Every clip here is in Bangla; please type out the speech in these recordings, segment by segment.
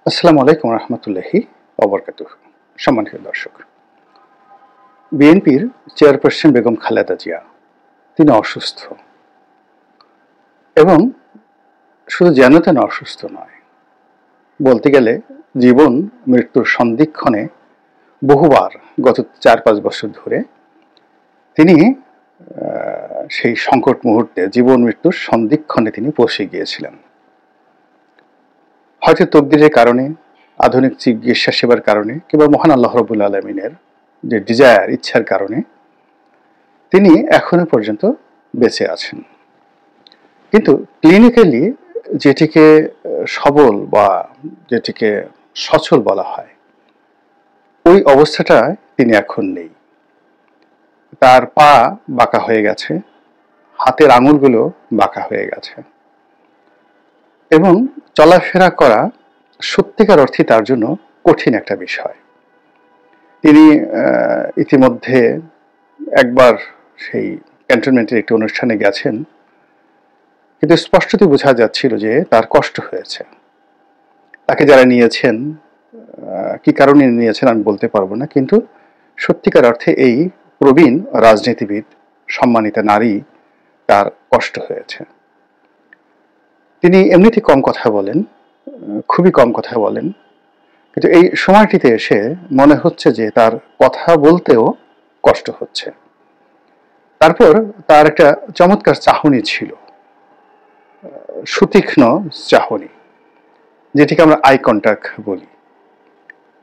আসসালামু আলাইকুম রহমতুল্লাহি ওবরকাতুহু। সম্মানিত দর্শক, বিএনপির চেয়ারপারসন বেগম খালেদা জিয়া তিনি অসুস্থ এবং শুধু যেন তেন অসুস্থ নয়, বলতে গেলে জীবন মৃত্যুর সন্ধিক্ষণে বহুবার গত ৪-৫ বছর ধরে তিনি সেই সংকট মুহূর্তে জীবন মৃত্যুর সন্ধিক্ষণে তিনি পৌঁছে গিয়েছিলেন। হয়তো তকদিরের কারণে, আধুনিক চিকিৎসা সেবার কারণে কিংবা মহান আল্লাহ রাব্বুল আলামিনের যে ডিজায়ার, ইচ্ছার কারণে তিনি এখনো পর্যন্ত বেঁচে আছেন। কিন্তু ক্লিনিক্যালি যেটিকে সবল বা যেটিকে সচল বলা হয়, ওই অবস্থাটায় তিনি এখন নেই। তার পা বাঁকা হয়ে গেছে, হাতের আঙুলগুলো বাঁকা হয়ে গেছে এবং চলাফেরা করা সত্যিকার অর্থে তার জন্য কঠিন একটা বিষয়। তিনি ইতিমধ্যে একবার সেই ক্যান্টনমেন্টের একটি অনুষ্ঠানে গেছেন, কিন্তু স্পষ্টতই বোঝা যাচ্ছিল যে তার কষ্ট হয়েছে। তাকে যারা নিয়েছেন, কি কারণে নিয়েছেন আমি বলতে পারবো না, কিন্তু সত্যিকার অর্থে এই প্রবীণ রাজনীতিবিদ, সম্মানিতা নারী, তার কষ্ট হয়েছে। তিনি এমনিতে কম কথা বলেন, খুবই কম কথা বলেন, কিন্তু এই সময়টিতে এসে মনে হচ্ছে যে তার কথা বলতেও কষ্ট হচ্ছে। তারপর তার একটা চমৎকার চাহনি ছিল, সুতীক্ষ্ণ চাহনি, যেটিকে আমরা আই কন্ট্যাক্ট বলি।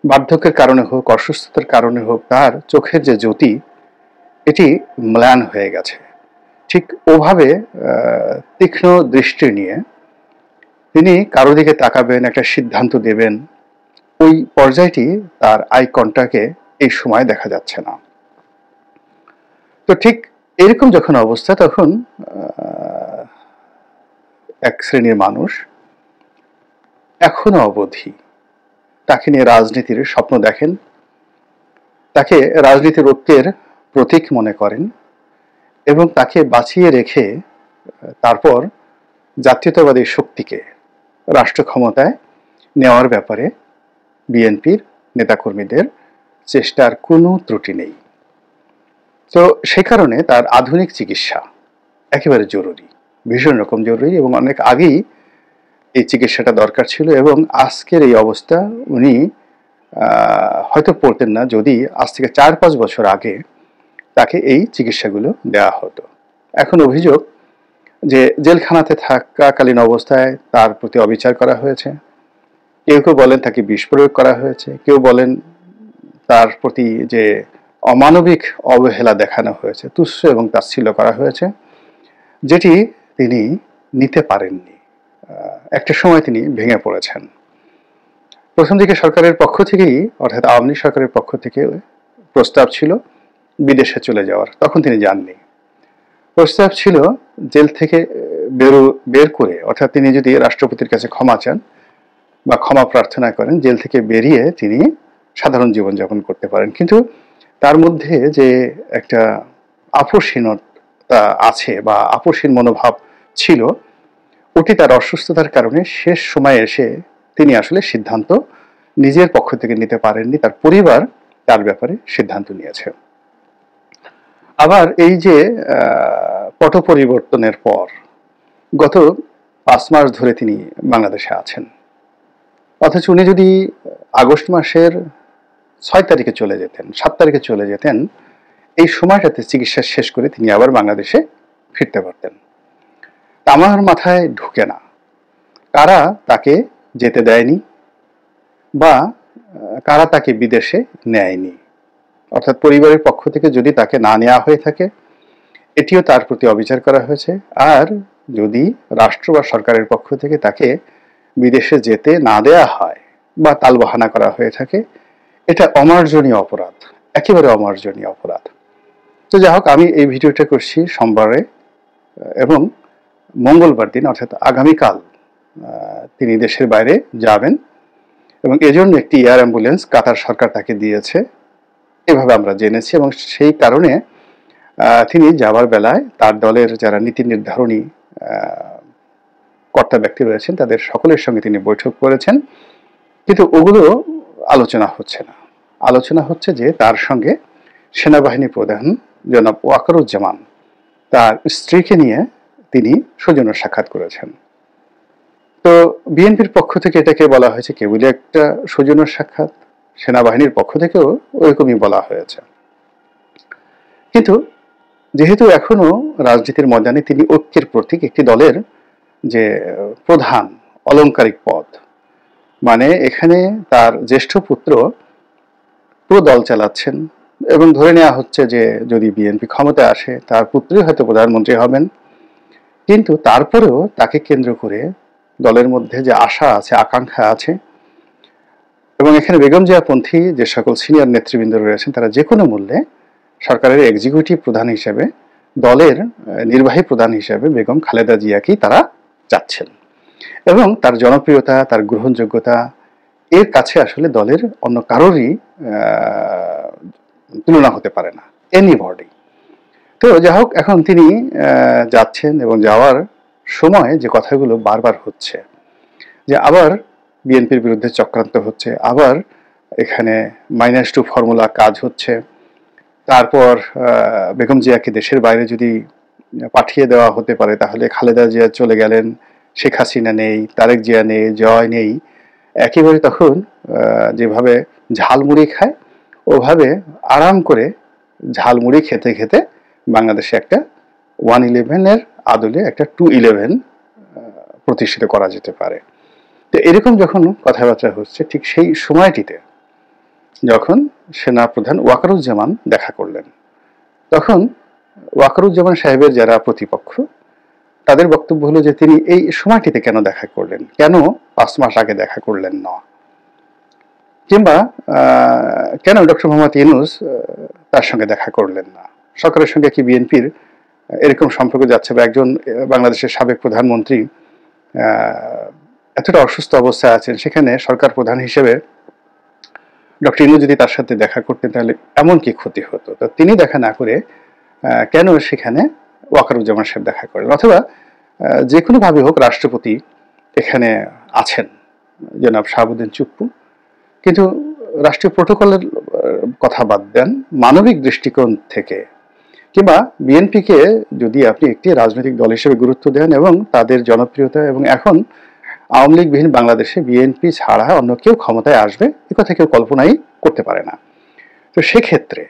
বার্ধক্যের কারণে হোক, অসুস্থতার কারণে হোক, তার চোখের যে জ্যোতি এটি ম্লান হয়ে গেছে। ঠিক ওভাবে তীক্ষ্ণ দৃষ্টি নিয়ে তিনি কারো দিকে তাকাবেন, একটা সিদ্ধান্ত দেবেন, ওই পর্যায়টি তার আই কন্ট্যাক্টে এই সময় দেখা যাচ্ছে না। তো ঠিক এরকম যখন অবস্থা, তখন এক শ্রেণীর মানুষ এখনো অবধি তাকে নিয়ে রাজনীতির স্বপ্ন দেখেন, তাকে রাজনীতির ঐক্যের প্রতীক মনে করেন এবং তাকে বাঁচিয়ে রেখে তারপর জাতীয়তাবাদী শক্তিকে রাষ্ট্র ক্ষমতায় নেওয়ার ব্যাপারে বিএনপির নেতাকর্মীদের চেষ্টার কোনো ত্রুটি নেই। তো সে কারণে তার আধুনিক চিকিৎসা একেবারে জরুরি, ভীষণ রকম জরুরি, এবং অনেক আগেই এই চিকিৎসাটা দরকার ছিল। এবং আজকের এই অবস্থা উনি হয়তো পড়তেন না যদি আজ থেকে ৪-৫ বছর আগে তাকে এই চিকিৎসাগুলো দেওয়া হতো। এখন অভিযোগ যে জেলখানাতে থাকাকালীন অবস্থায় তার প্রতি অবিচার করা হয়েছে, কেউ কেউ বলেন তাকে বিষ প্রয়োগ করা হয়েছে, কেউ বলেন তার প্রতি যে অমানবিক অবহেলা দেখানো হয়েছে, তুচ্ছ এবং তাচ্ছিল্য করা হয়েছে, যেটি তিনি নিতে পারেননি। একটা সময় তিনি ভেঙে পড়েছেন। প্রথম দিকে সরকারের পক্ষ থেকেই, অর্থাৎ আওয়ামী লীগ সরকারের পক্ষ থেকে প্রস্তাব ছিল বিদেশে চলে যাওয়ার, তখন তিনি যাননি। প্রস্তাব ছিল জেল থেকে বের করে, অর্থাৎ তিনি যদি রাষ্ট্রপতির কাছে ক্ষমা চান বা ক্ষমা প্রার্থনা করেন, জেল থেকে বেরিয়ে তিনি সাধারণ জীবনযাপন করতে পারেন। কিন্তু তার মধ্যে যে একটা আপোষহীনতা আছে বা আপোষহীন মনোভাব ছিল, ওটি তার অসুস্থতার কারণে শেষ সময়ে এসে তিনি আসলে সিদ্ধান্ত নিজের পক্ষ থেকে নিতে পারেননি, তার পরিবার তার ব্যাপারে সিদ্ধান্ত নিয়েছে। আবার এই যে পট পরিবর্তনের পর গত ৫ মাস ধরে তিনি বাংলাদেশে আছেন, অথচ উনি যদি আগস্ট মাসের ৬ তারিখে চলে যেতেন, ৭ তারিখে চলে যেতেন, এই সময়টাতে চিকিৎসা শেষ করে তিনি আবার বাংলাদেশে ফিরতে পারতেন। আমার মাথায় ঢুকে না কারা তাকে যেতে দেয়নি বা কারা তাকে বিদেশে নেয়নি। অর্থাৎ পরিবারের পক্ষ থেকে যদি তাকে না নেওয়া হয়ে থাকে, এটিও তার প্রতি অবিচার করা হয়েছে। আর যদি রাষ্ট্র বা সরকারের পক্ষ থেকে তাকে বিদেশে যেতে না দেয়া হয় বা তালবাহানা করা হয়ে থাকে, এটা অমার্জনীয় অপরাধ, একেবারে অমার্জনীয় অপরাধ। তো যাই হোক, আমি এই ভিডিওটা করছি সোমবারে, এবং মঙ্গলবার দিন অর্থাৎ আগামীকাল তিনি দেশের বাইরে যাবেন, এবং এজন্য একটি এয়ার অ্যাম্বুলেন্স কাতার সরকার তাকে দিয়েছে, এভাবে আমরা জেনেছি। এবং সেই কারণে তিনি যাওয়ার বেলায় তার দলের যারা নীতি নির্ধারণী কর্তা ব্যক্তি রয়েছেন তাদের সকলের সঙ্গে তিনি বৈঠক করেছেন কিন্তু ওগুলো আলোচনা হচ্ছে না। আলোচনা হচ্ছে যে তার সঙ্গে সেনাবাহিনী প্রধান জনাব ওয়াকারুজ্জামান তার স্ত্রীকে নিয়ে তিনি সৌজন্য সাক্ষাৎ করেছেন। তো বিএনপির পক্ষ থেকে এটাকে বলা হয়েছে কেবলই একটা সৌজন্য সাক্ষাৎ, সেনাবাহিনীর পক্ষ থেকেও ওইরকমই বলা হয়েছে। কিন্তু যেহেতু এখনো রাজনীতির ময়দানে তিনি ঐক্যের প্রতীক, একটি দলের যে প্রধান অলংকারিক পদ, মানে এখানে তার জ্যেষ্ঠ পুত্র পুরো দল চালাচ্ছেন এবং ধরে নেওয়া হচ্ছে যে যদি বিএনপি ক্ষমতায় আসে তার পুত্রই হয়তো প্রধানমন্ত্রী হবেন। কিন্তু তারপরেও তাকে কেন্দ্র করে দলের মধ্যে যে আশা আছে, আকাঙ্ক্ষা আছে, এবং এখানে বেগম জিয়াপন্থী যে সকল সিনিয়র নেতৃবৃন্দ রয়েছেন তারা যে কোনো মূল্যে সরকারের এক্সিকিউটিভ প্রধান হিসেবে, দলের নির্বাহী প্রধান হিসেবে বেগম খালেদা জিয়াকেই তারা চাচ্ছেন। এবং তার জনপ্রিয়তা, তার গ্রহণযোগ্যতা এর কাছে আসলে দলের অন্য কারোরই তুলনা হতে পারে না, এনিবডি। তো যাই হোক, এখন তিনি যাচ্ছেন এবং যাওয়ার সময় যে কথাগুলো বারবার হচ্ছে যে আবার বিএনপির বিরুদ্ধে চক্রান্ত হচ্ছে, আবার এখানে -2 ফর্মুলা কাজ হচ্ছে, তারপর বেগম জিয়াকে দেশের বাইরে যদি পাঠিয়ে দেওয়া হতে পারে তাহলে খালেদা জিয়া চলে গেলেন, শেখ হাসিনা নেই, তারেক জিয়া নেই, জয় নেই। একেবারে তখন যেভাবে ঝালমুড়ি খায় ওভাবে আরাম করে ঝালমুড়ি খেতে খেতে বাংলাদেশে একটা 111-এর আদলে একটা 211 প্রতিষ্ঠিত করা যেতে পারে। তো এরকম যখন কথাবার্তা হচ্ছে, ঠিক সেই সময়টিতে যখন সেনাপ্রধান ওয়াকারুজ্জামান দেখা করলেন, তখন ওয়াকারুজ্জামান সাহেবের যারা প্রতিপক্ষ তাদের বক্তব্য হলো যে তিনি এই সময়টিতে কেন দেখা করলেন, কেন 5 মাস আগে দেখা করলেন না, কিংবা কেন ডক্টর মোহাম্মদ ইউনূস তার সঙ্গে দেখা করলেন না। সরকারের সঙ্গে কি বিএনপির এরকম সম্পর্ক যাচ্ছে, বা একজন বাংলাদেশের সাবেক প্রধানমন্ত্রী এতটা অসুস্থ অবস্থায় আছেন, সেখানে সরকার প্রধান হিসেবে ডক্টর ইউনূস যদি তার সাথে দেখা করতেন তাহলে এমন কি ক্ষতি হতো। তো তিনি দেখা না করে কেন সেখানে ওয়াকারুজ্জামান সাহেব দেখা করেন, অথবা যে কোনোভাবে হোক রাষ্ট্রপতি এখানে আছেন জনাব শাহাবুদ্দিন চুপ্পু, কিন্তু রাষ্ট্রীয় প্রোটোকলের কথা বাদ দেন, মানবিক দৃষ্টিকোণ থেকে কিংবা বিএনপিকে যদি আপনি একটি রাজনৈতিক দল হিসেবে গুরুত্ব দেন এবং তাদের জনপ্রিয়তা, এবং এখন আওয়ামী লীগবিহীন বাংলাদেশে বিএনপি ছাড়া অন্য কেউ ক্ষমতায় আসবে এ কথা কেউ কল্পনাই করতে পারে না। তো সেক্ষেত্রে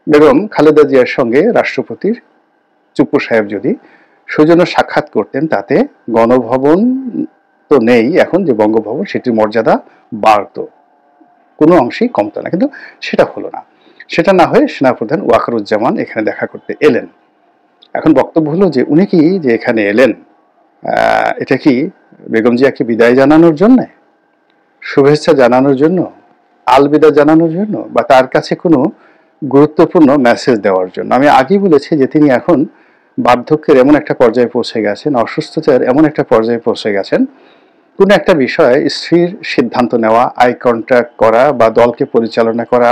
বেগম খালেদা জিয়ার সঙ্গে রাষ্ট্রপতির চুপ্পু সাহেব যদি সৌজন্য সাক্ষাৎ করতেন, তাতে গণভবন তো নেই এখন, যে বঙ্গভবন, সেটির মর্যাদা বাড়তো, কোনো অংশেই কমতো না। কিন্তু সেটা হলো না। সেটা না হয়ে সেনাপ্রধান ওয়াকারুজ্জামান এখানে দেখা করতে এলেন। এখন বক্তব্য হলো যে উনি কি যে এখানে এলেন, এটা কি বেগম জিয়াকে বিদায় জানানোর জন্য, শুভেচ্ছা জানানোর জন্য, আলবিদা জানানোর জন্য, বা তার কাছে কোনো গুরুত্বপূর্ণ মেসেজ দেওয়ার জন্য? আমি আগেই বলেছি যে তিনি এখন বার্ধক্যের এমন একটা পর্যায়ে পৌঁছে গেছেন, অসুস্থতার এমন একটা পর্যায়ে পৌঁছে গেছেন, কোনো একটা বিষয়ে স্থির সিদ্ধান্ত নেওয়া, আই কন্ট্যাক্ট করা, বা দলকে পরিচালনা করা,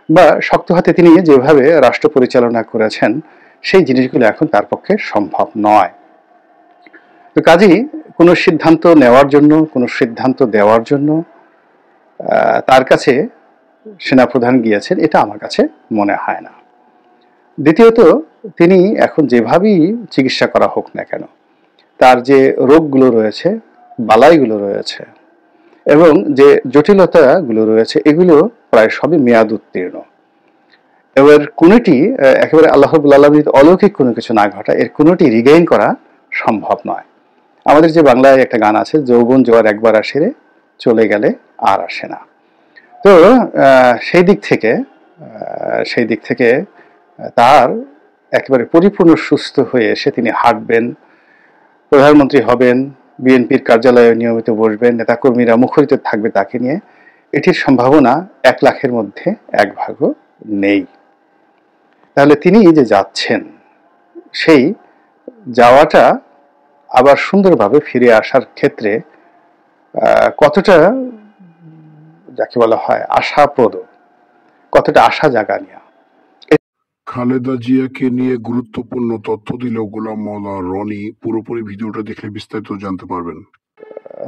বা শক্ত হাতে তিনি যেভাবে রাষ্ট্র পরিচালনা করেছেন সেই জিনিসগুলো এখন তার পক্ষে সম্ভব নয়। তো কাজেই কোনো সিদ্ধান্ত নেওয়ার জন্য, কোনো সিদ্ধান্ত দেওয়ার জন্য তার কাছে সেনাপ্রধান গিয়েছেন, এটা আমার কাছে মনে হয় না। দ্বিতীয়ত, তিনি এখন যেভাবেই চিকিৎসা করা হোক না কেন, তার যে রোগগুলো রয়েছে, বালাইগুলো রয়েছে, এবং যে জটিলতাগুলো রয়েছে, এগুলো প্রায় সবই মেয়াদ উত্তীর্ণ। এবার কোনোটি একেবারে আল্লাহ রাব্বুল আলামিন অলৌকিক কোনো কিছু না ঘটা, এর কোনোটি রিগেইন করা সম্ভব নয়। আমাদের যে বাংলায় একটা গান আছে, যৌবন জোয়ার একবার আসে রে, চলে গেলে আর আসে না। তো সেই দিক থেকে তার একেবারে পরিপূর্ণ সুস্থ হয়ে এসে তিনি হাঁটবেন, প্রধানমন্ত্রী হবেন, বিএনপির কার্যালয়ে নিয়মিত বসবেন, নেতাকর্মীরা মুখরিত থাকবে তাকে নিয়ে, এটির সম্ভাবনা 1 লাখের মধ্যে 1 ভাগও নেই। তাহলে তিনি যে যাচ্ছেন, সেই যাওয়াটা আবার সুন্দরভাবে ফিরে আসার ক্ষেত্রে কতটা, যাকে বলা হয় আশাপ্রদ, কতটা আশা জাগানিয়া। খালেদা জিয়াকে নিয়ে গুরুত্বপূর্ণ তথ্য দিল গোলাম মাওলা রনি। পুরোপুরি ভিডিওটা দেখলে বিস্তারিত জানতে পারবেন।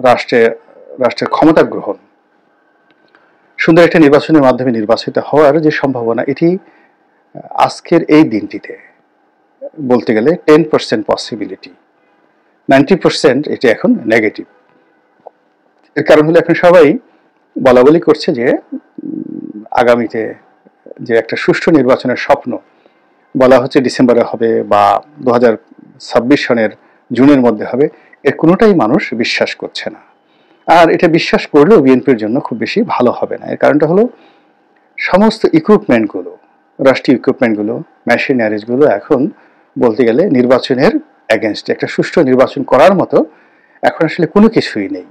রাষ্ট্রের ক্ষমতা গ্রহণ সুন্দর একটা নির্বাচনের মাধ্যমে নির্বাচিত হওয়ার যে সম্ভাবনা, এটি আজকের এই দিনটিতে বলতে গেলে 10% পসিবিলিটি, 90% এটি এখন নেগেটিভ। এর কারণ হলো এখন সবাই বলা বলি করছে যে আগামীতে যে একটা সুষ্ঠু নির্বাচনের স্বপ্ন বলা হচ্ছে ডিসেম্বরে হবে বা 2026 সনের জুনের মধ্যে হবে, এর কোনোটাই মানুষ বিশ্বাস করছে না। আর এটা বিশ্বাস করলেও বিএনপির জন্য খুব বেশি ভালো হবে না। এর কারণটা হলো সমস্ত ইকুইপমেন্টগুলো, রাষ্ট্রীয় ইকুইপমেন্টগুলো, মেশিনারিজগুলো এখন বলতে গেলে নির্বাচনের এগেনস্টে। একটা সুষ্ঠু নির্বাচন করার মতো এখন আসলে কোনো কিছুই নেই,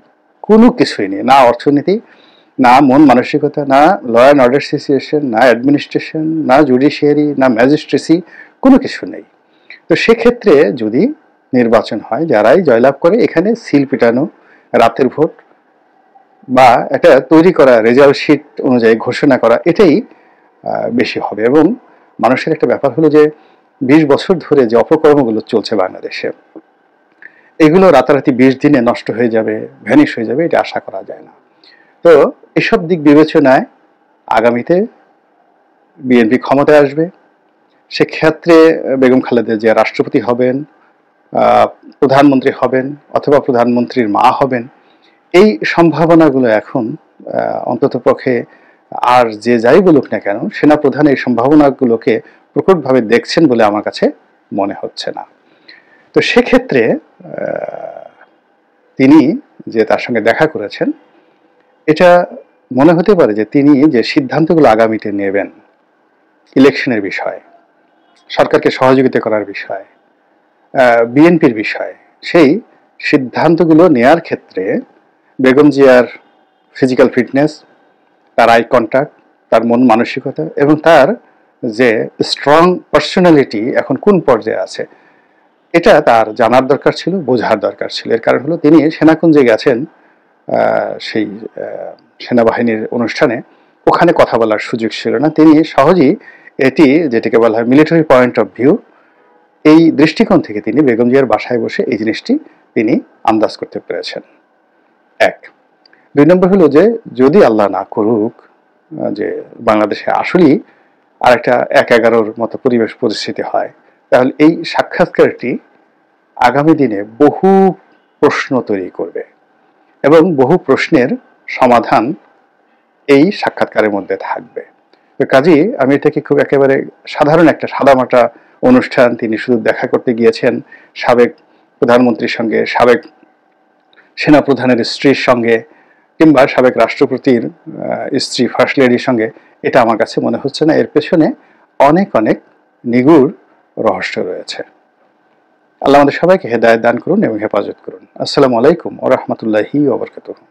কোনো কিছুই নেই। না অর্থনীতি, না মন মানসিকতা, না ল অ্যান্ড অর্ডার সিচুয়েশন, না অ্যাডমিনিস্ট্রেশন, না জুডিশিয়ারি, না ম্যাজিস্ট্রেসি, কোনো কিছু নেই। তো সেক্ষেত্রে যদি নির্বাচন হয়, যারাই জয়লাভ করে এখানে সিল পিটানো, রাতের ভোট বা একটা তৈরি করা রেজাল্ট শিট অনুযায়ী ঘোষণা করা, এটাই বেশি হবে। এবং মানুষের একটা ব্যাপার হলো যে 20 বছর ধরে যে অপকর্মগুলো চলছে বাংলাদেশে, এগুলো রাতারাতি 20 দিনে নষ্ট হয়ে যাবে, ভ্যানিশ হয়ে যাবে, এটা আশা করা যায় না। তো এসব দিক বিবেচনায় আগামীতে বিএনপি ক্ষমতায় আসবে। সেক্ষেত্রে বেগম খালেদা জিয়া রাষ্ট্রপতি হবেন, প্রধানমন্ত্রী হবেন অথবা প্রধানমন্ত্রীর মা হবেন। এই সম্ভাবনাগুলো এখন অন্ততপক্ষে আর যে যাই বলুক না কেন, সেনাপ্রধান এই সম্ভাবনাগুলোকে প্রকটভাবে দেখছেন বলে আমার কাছে মনে হচ্ছে না। তো সেক্ষেত্রে তিনি যে তার সঙ্গে দেখা করেছেন, এটা মনে হতে পারে যে তিনি যে সিদ্ধান্তগুলো আগামীতে নেবেন ইলেকশনের বিষয়ে, সরকারকে সহযোগিতা করার বিষয়ে, বিএনপির বিষয়ে, সেই সিদ্ধান্তগুলো নেয়ার ক্ষেত্রে বেগম জিয়ার ফিজিক্যাল ফিটনেস, তার আই কন্ট্যাক্ট, তার মন মানসিকতা এবং তার যে স্ট্রং পার্সোনালিটি এখন কোন পর্যায়ে আছে, এটা তার জানার দরকার ছিল, বোঝার দরকার ছিল। এর কারণ হলো তিনি সেনাকুঞ্জে গেছেন সেই সেনাবাহিনীর অনুষ্ঠানে, ওখানে কথা বলার সুযোগ ছিল না। তিনি সহজেই এটি যেটাকে বলা হয় মিলিটারি পয়েন্ট অফ ভিউ, এই দৃষ্টিকোণ থেকে তিনি বেগম জিয়ার বাসায় বসে এই জিনিসটি তিনি আন্দাজ করতে পেরেছেন। এক। 2 নম্বর হলো যে যদি আল্লাহ না করুক যে বাংলাদেশে আসলেই আরেকটা 1-11-র মতো পরিবেশ পরিস্থিতি হয়, তাহলে এই সাক্ষাৎকারটি আগামী দিনে বহু প্রশ্ন তৈরি করবে এবং বহু প্রশ্নের সমাধান এই সাক্ষাৎকারের মধ্যে থাকবে। তো কাজেই আমি এটাকে খুব একেবারে সাধারণ একটা সাদামাটা অনুষ্ঠান, তিনি শুধু দেখা করতে গিয়েছেন সাবেক প্রধানমন্ত্রীর সঙ্গে, সাবেক সেনাপ্রধানের স্ত্রীর সঙ্গে কিংবা সাবেক রাষ্ট্রপতির স্ত্রী ফার্স্ট লেডির সঙ্গে, এটা আমার কাছে মনে হচ্ছে না। এর পেছনে অনেক অনেক নিগূঢ় রহস্য রয়েছে। আল্লাহ আমাদের সবাইকে হেদায়েত দান করুন এবং হেফাজত করুন। আসসালামু আলাইকুম ওয়া রাহমাতুল্লাহি ওয়া বারাকাতুহু।